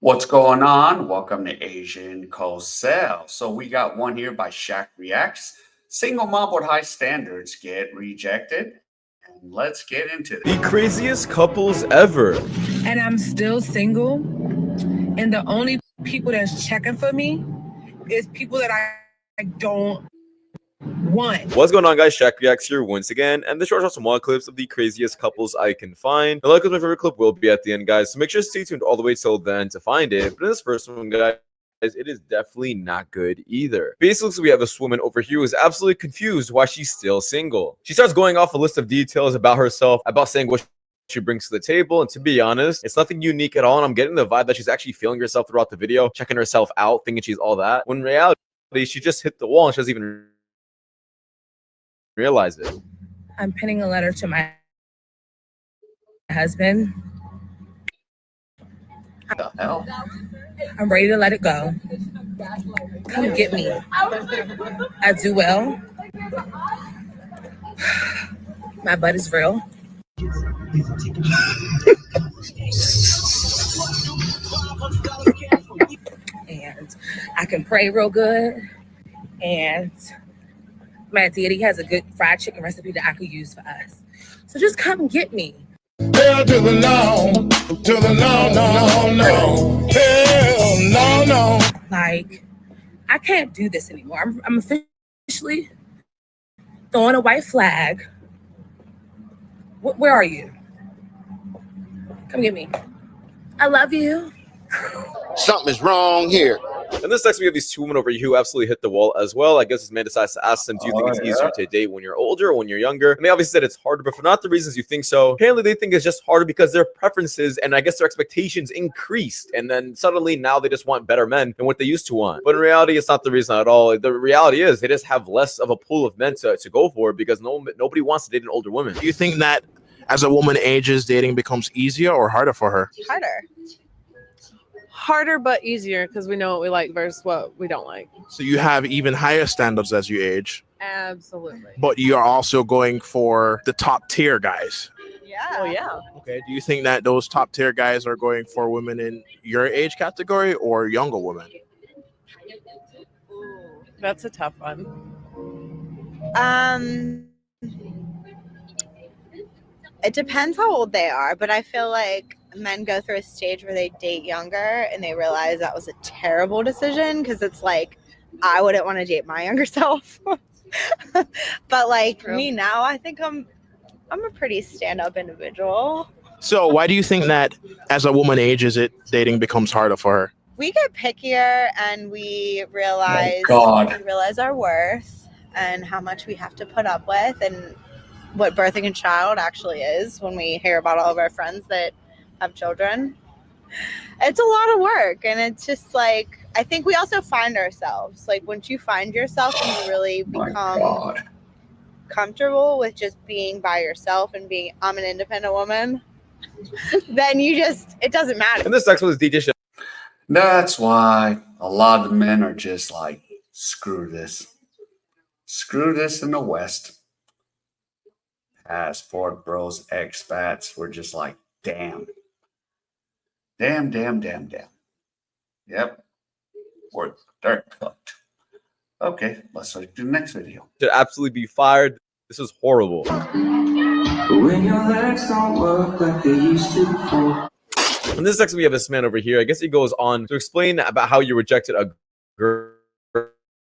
What's going on? Welcome to Asian Cosell. So we got one here by Shak Reacts. Single mom with high standards get rejected. And let's get into The this. craziest couples ever. And I'm still single. And the only people that's checking for me is people that I don't want. What's going on, guys? Shaq Reacts here once again, and this are some wild clips of the craziest couples I can find. And like my favorite clip will be at the end, guys, so make sure to stay tuned all the way till then to find it. But in this first one, guys, it is definitely not good either. Basically, we have this woman over here who is absolutely confused why she's still single. She starts going off a list of details about herself, about saying what she brings to the table, and to be honest, it's nothing unique at all, and I'm getting the vibe that she's actually feeling herself throughout the video, checking herself out, thinking she's all that, when in reality, she just hit the wall and she doesn't even realize it. I'm penning a letter to my husband. What the hell? I'm ready to let it go. Come get me. I do well. My butt is real. And I can pray real good. And my daddy has a good fried chicken recipe that I could use for us. So just come and get me. Hell to the no, to the no, no, no, no. Hell, no, no. Like, I can't do this anymore. I'm officially throwing a white flag. Where are you? Come get me. I love you. Something is wrong here. In this next, we have these two women over here who absolutely hit the wall as well. I guess this man decides to ask them, do you think it's easier to date when you're older or when you're younger? And they obviously said it's harder, but for not the reasons you think so. Apparently, they think it's just harder because their preferences and I guess their expectations increased. And then suddenly now they just want better men than what they used to want. But in reality, it's not the reason at all. The reality is they just have less of a pool of men to go for because nobody wants to date an older woman. Do you think that as a woman ages, dating becomes easier or harder for her? Harder but easier because we know what we like versus what we don't like. So you have even higher standards as you age, Absolutely. but you're also going for the top tier guys. Oh yeah. Okay. Do you think that those top tier guys are going for women in your age category or younger women? Ooh, that's a tough one. It depends how old they are, but I feel like men go through a stage where they date younger and they realize that was a terrible decision because it's like, I wouldn't want to date my younger self. But like me now, I think I'm a pretty stand-up individual. So why do you think that as a woman ages, dating becomes harder for her? We get pickier and we realize our worth and how much we have to put up with and what birthing a child actually is when we hear about all of our friends that have children. It's a lot of work, and it's just like, I think we also find ourselves. Like once you find yourself and you really become comfortable with just being by yourself and being, I'm an independent woman, then it doesn't matter. And this next one is DJ Shaq. That's why a lot of the men are just like, screw this. Screw this in the West. Passport bros, expats, we're just like, damn. Damn. Yep. They're cooked. Okay, let's do the next video. Should absolutely be fired. This is horrible. When your legs don't work like they used to before. In this next, we have this man over here. I guess he goes on to explain about how you rejected a girl.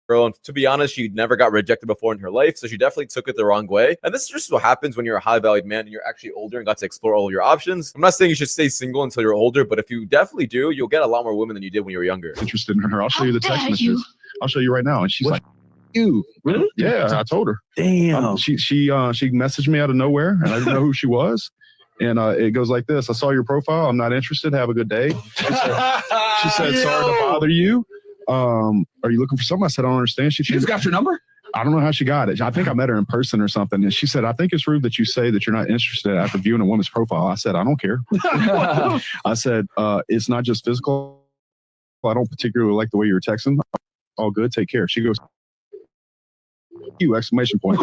And to be honest, she never got rejected before in her life, so she definitely took it the wrong way. And this is just what happens when you're a high-valued man and you're actually older and got to explore all of your options. I'm not saying you should stay single until you're older, but if you definitely do, you'll get a lot more women than you did when you were younger. Interested in her. I'll show you the text messages. I'll show you right now. And she's like, "You really?" Yeah, I told her. Damn. She messaged me out of nowhere, and I didn't know who she was. And it goes like this: I saw your profile. I'm not interested. Have a good day. She said, "Sorry to bother you. Are you looking for something?" I said, "I don't understand." She just got your number? I don't know how she got it. I think I met her in person or something. And she said, "I think it's rude that you say that you're not interested after viewing a woman's profile." I said, "I don't care." I said, "It's not just physical. I don't particularly like the way you were texting. All good. Take care." She goes, "You!" exclamation point.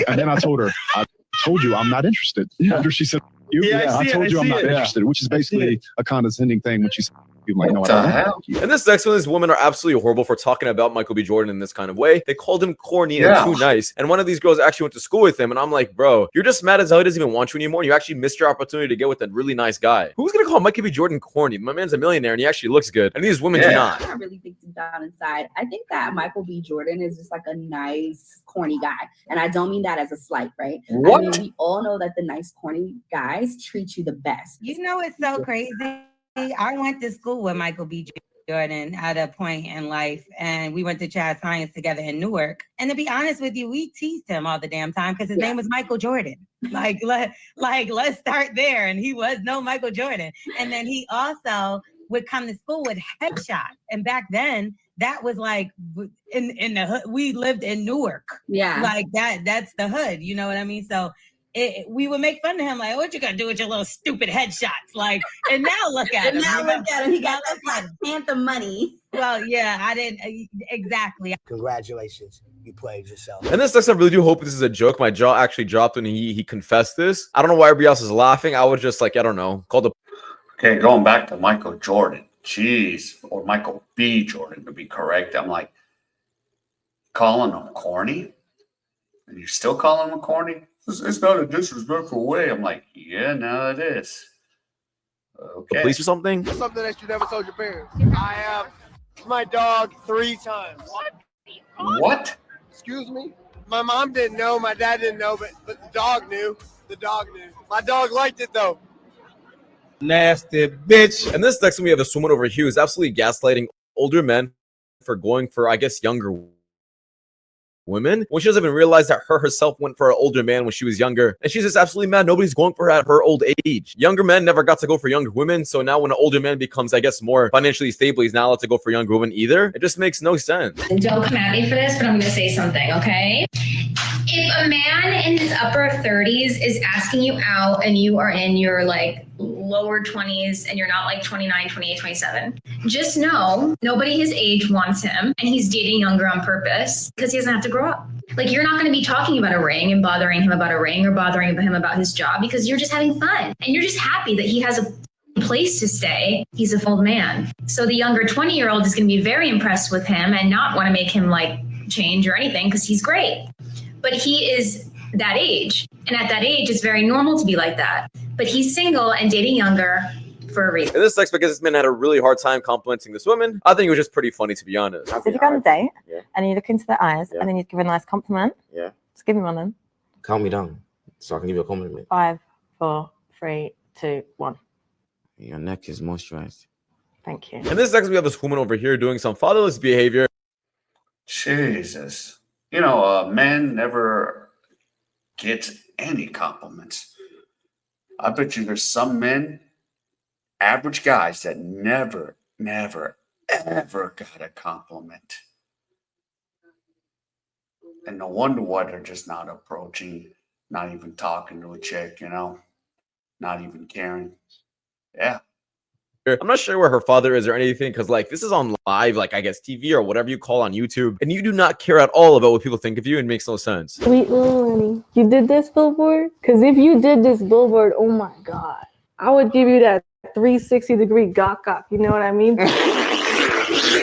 And then I told her, "I told you I'm not interested." After she said, "You," I told you I'm not interested, which is basically a condescending thing when she said, People like, no, I What don't the want hell? you. And this next one, these women are absolutely horrible for talking about Michael B. Jordan in this kind of way. They called him corny and Yeah. too nice. And one of these girls actually went to school with him. And I'm like, bro, you're just mad as hell he doesn't even want you anymore. You actually missed your opportunity to get with a really nice guy. Who's going to call Michael B. Jordan corny? My man's a millionaire and he actually looks good. And these women do not. I really think deep down inside, I think that Michael B. Jordan is just like a nice, corny guy. And I don't mean that as a slight, right? What? I mean, we all know that the nice, corny guys treat you the best. You know, it's so crazy. I went to school with Michael B. Jordan at a point in life, and we went to Chad Science together in Newark. And to be honest with you, we teased him all the damn time because his name was Michael Jordan. Let's start there. And he was no Michael Jordan. And then he also would come to school with headshots. And back then, that was like in the hood. We lived in Newark. Yeah. Like that's the hood. You know what I mean? So we would make fun of him, like, what you gonna do with your little stupid headshots? Like, and now look at him. And now look at him. He got that Black Panther money. Well, yeah, I didn't exactly. Congratulations, you played yourself. And this next, I really do hope this is a joke. My jaw actually dropped when he confessed this. I don't know why everybody else is laughing. I was just like, I don't know, called the. Okay, going back to Michael Jordan. Jeez, or Michael B. Jordan to be correct. I'm like, calling him corny? And you're still calling him corny? It's not a disrespectful way. I'm like, yeah, no, it is. Okay. Police or something? Something that you never told your parents. I have my dog 3 times. What? Excuse me? My mom didn't know, my dad didn't know, but the dog knew. The dog knew. My dog liked it though. Nasty bitch. And this next one, we have this woman over here who's absolutely gaslighting older men for going for, I guess, younger women when she doesn't even realize that her herself went for an older man when she was younger, and she's just absolutely mad nobody's going for her at her old age. Younger men never got to go for younger women, so now when an older man becomes, I guess, more financially stable, he's not allowed to go for younger women either. It just makes no sense. Don't come at me for this, but I'm gonna say something, okay? If a man in his upper 30s is asking you out and you are in your like lower 20s and you're not like 29, 28, 27, just know nobody his age wants him, and he's dating younger on purpose because he doesn't have to grow up. Like, you're not going to be talking about a ring and bothering him about a ring or bothering him about his job because you're just having fun and you're just happy that he has a place to stay. He's a old man. So the younger 20-year-old is going to be very impressed with him and not want to make him like change or anything because he's great. But he is that age. And at that age, it's very normal to be like that. But he's single and dating younger for a reason. And this sucks because this man had a really hard time complimenting this woman. I think it was just pretty funny, to be honest. So if you go on a date and you look into their eyes and then you give a nice compliment, just give me one then. Calm me down so I can give you a compliment. 5, 4, 3, 2, 1. Your neck is moisturized. Thank you. And this next, we have this woman over here doing some fatherless behavior. Jesus. You know, men never get any compliments. I bet you there's some men, average guys, that never, ever got a compliment. And no wonder why they're just not approaching, not even talking to a chick, you know, not even caring. Yeah. I'm not sure where her father is or anything, because like this is on live, like I guess TV or whatever you call on YouTube, and you do not care at all about what people think of you. It makes no sense. Sweet little honey, you did this billboard? Because if you did this billboard, oh my God, I would give you that 360-degree gawk. You know what I mean?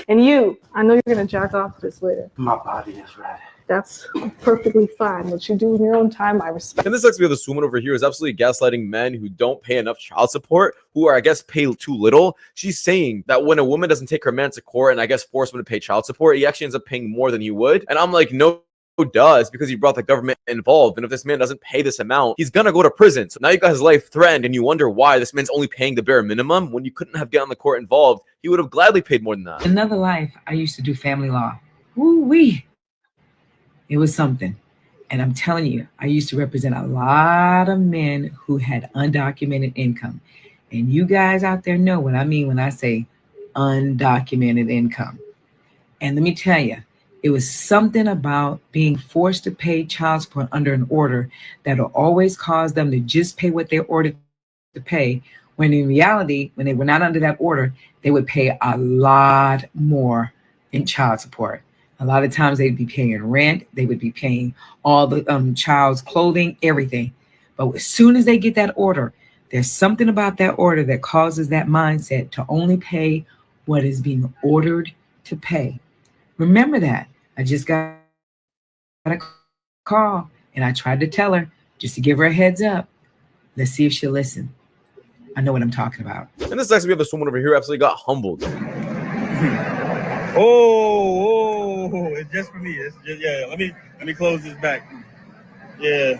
And you, I know you're gonna jack off this later. My body is ready. That's perfectly fine. What you do in your own time, I respect. And this looks to be this woman over here is absolutely gaslighting men who don't pay enough child support, who are, I guess, pay too little. She's saying that when a woman doesn't take her man to court and I guess force him to pay child support, he actually ends up paying more than he would. And I'm like, no, does, because he brought the government involved. And if this man doesn't pay this amount, he's gonna go to prison. So now you got his life threatened, and you wonder why this man's only paying the bare minimum when you couldn't have gotten the court involved. He would have gladly paid more than that. Another life, I used to do family law. Woo-wee. It was something. And I'm telling you, I used to represent a lot of men who had undocumented income. And you guys out there know what I mean when I say undocumented income. And let me tell you, it was something about being forced to pay child support under an order that will always cause them to just pay what they're ordered to pay, when in reality, when they were not under that order, they would pay a lot more in child support. A lot of times they'd be paying rent, they would be paying all the child's clothing, everything. But as soon as they get that order, There's something about that order that causes that mindset to only pay what is being ordered to pay. Remember that. I just got a call and I tried to tell her just to give her a heads up. Let's see if she'll listen. I know what I'm talking about. And this next we have this woman over here who absolutely got humbled. Oh, it's just for me. It's just, yeah. Let me close this back. Yeah.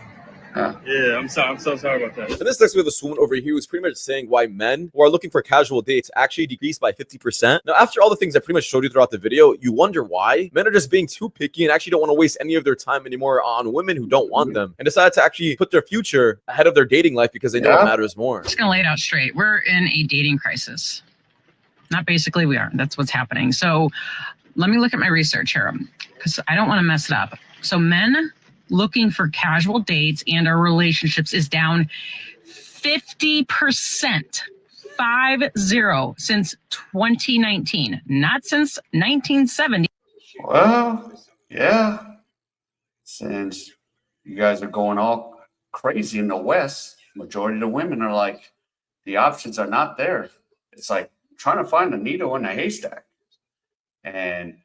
Yeah, I'm so sorry about that. And this next we have this woman over here who's pretty much saying why men who are looking for casual dates actually decreased by 50%. Now, after all the things I pretty much showed you throughout the video, you wonder why men are just being too picky and actually don't want to waste any of their time anymore on women who don't want them and decide to actually put their future ahead of their dating life because they know it matters more. Just gonna lay it out straight. We're in a dating crisis. Not basically, we are. That's what's happening. So let me look at my research here because I don't want to mess it up. So men looking for casual dates and our relationships is down 50%, 50 since 2019, not since 1970. Well, yeah. Since you guys are going all crazy in the West, majority of the women are like, the options are not there. It's like trying to find a needle in a haystack. And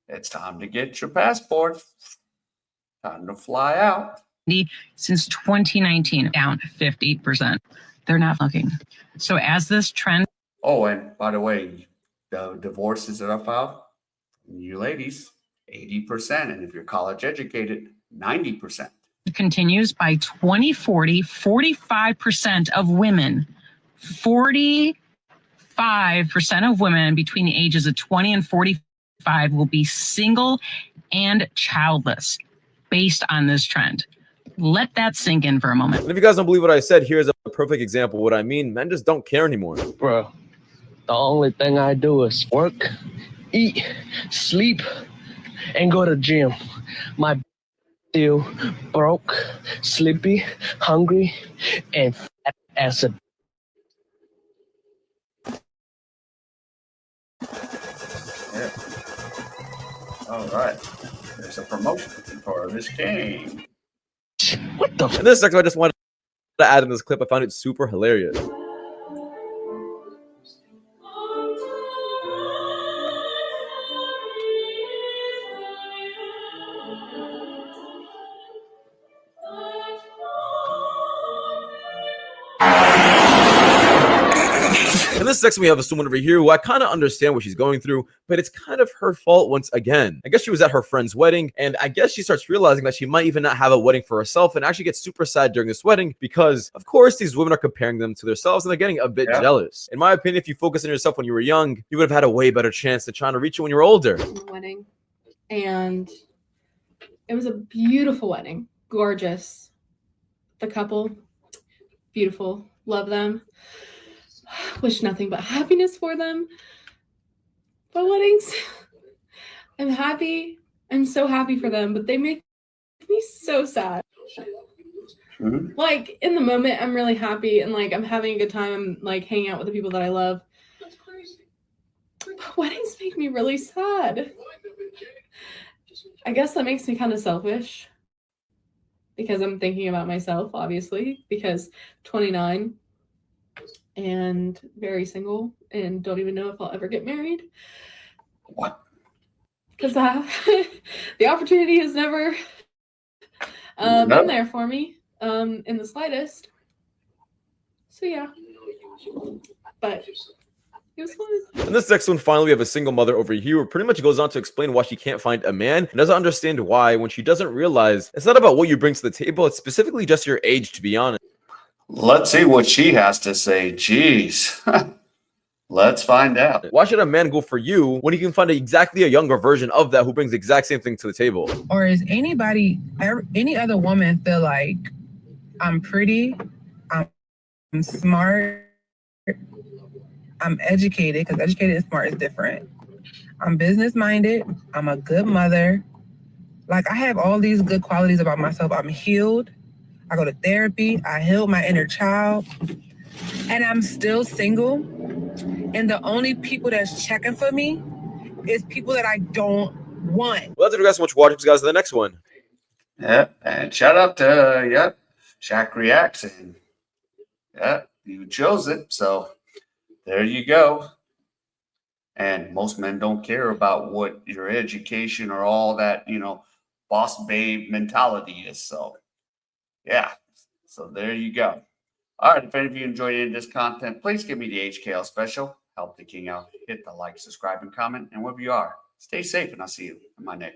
it's time to get your passport. Time to fly out. Since 2019, down 50%. They're not looking. So as this trend. Oh, and by the way, the divorces that I filed, you ladies, 80%. And if you're college educated, 90%. Continues by 2040, 45% of women, 45% of women between the ages of 20 and 45 will be single and childless based on this trend. Let that sink in for a moment. And if you guys don't believe what I said, here's a perfect example of what I mean. Men just don't care anymore. Bro, the only thing I do is work, eat, sleep, and go to the gym. My still broke, sleepy, hungry, and fat as a. Yeah. All right. There's a promotion for this game. What the? And this section I just wanted to add in this clip. I found it super hilarious. In this section, we have a woman over here who I kind of understand what she's going through, but it's kind of her fault once again. I guess she was at her friend's wedding, and I guess she starts realizing that she might even not have a wedding for herself and actually gets super sad during this wedding because, of course, these women are comparing them to themselves and they're getting a bit jealous. In my opinion, if you focus on yourself when you were young, you would have had a way better chance than trying to reach it when you were older. Wedding, and it was a beautiful wedding, gorgeous. The couple, beautiful, love them. Wish nothing but happiness for them. But weddings, I'm happy. I'm so happy for them, but they make me so sad. Like in the moment, I'm really happy and like I'm having a good time. I'm like hanging out with the people that I love. But weddings make me really sad. I guess that makes me kind of selfish because I'm thinking about myself, obviously, because 29 and very single and don't even know if I'll ever get married. What? Because the opportunity has never been there for me in the slightest. So yeah, but it was fun. In this next one, finally, we have a single mother over here who pretty much goes on to explain why she can't find a man and doesn't understand why when she doesn't realize it's not about what you bring to the table, it's specifically just your age, to be honest. Let's see what she has to say. Jeez. Let's find out. Why should a man go for you when he can find exactly a younger version of that who brings the exact same thing to the table? Or is any other woman feel like I'm pretty, I'm smart, I'm educated, because educated and smart is different. I'm business minded, I'm a good mother. Like I have all these good qualities about myself. I'm healed. I go to therapy. I healed my inner child. And I'm still single. And the only people that's checking for me is people that I don't want. Well, that's it, guys. So much for watching. Guys, to the next one. Yep. And shout out to Shak Reacts and Yeah, you chose it. So there you go. And most men don't care about what your education or all that, boss babe mentality is. So, yeah. So there you go. All right. If any of you enjoyed any of this content, please give me the HKL special. Help the king out. Hit the like, subscribe, and comment. And wherever you are, stay safe. And I'll see you in my next.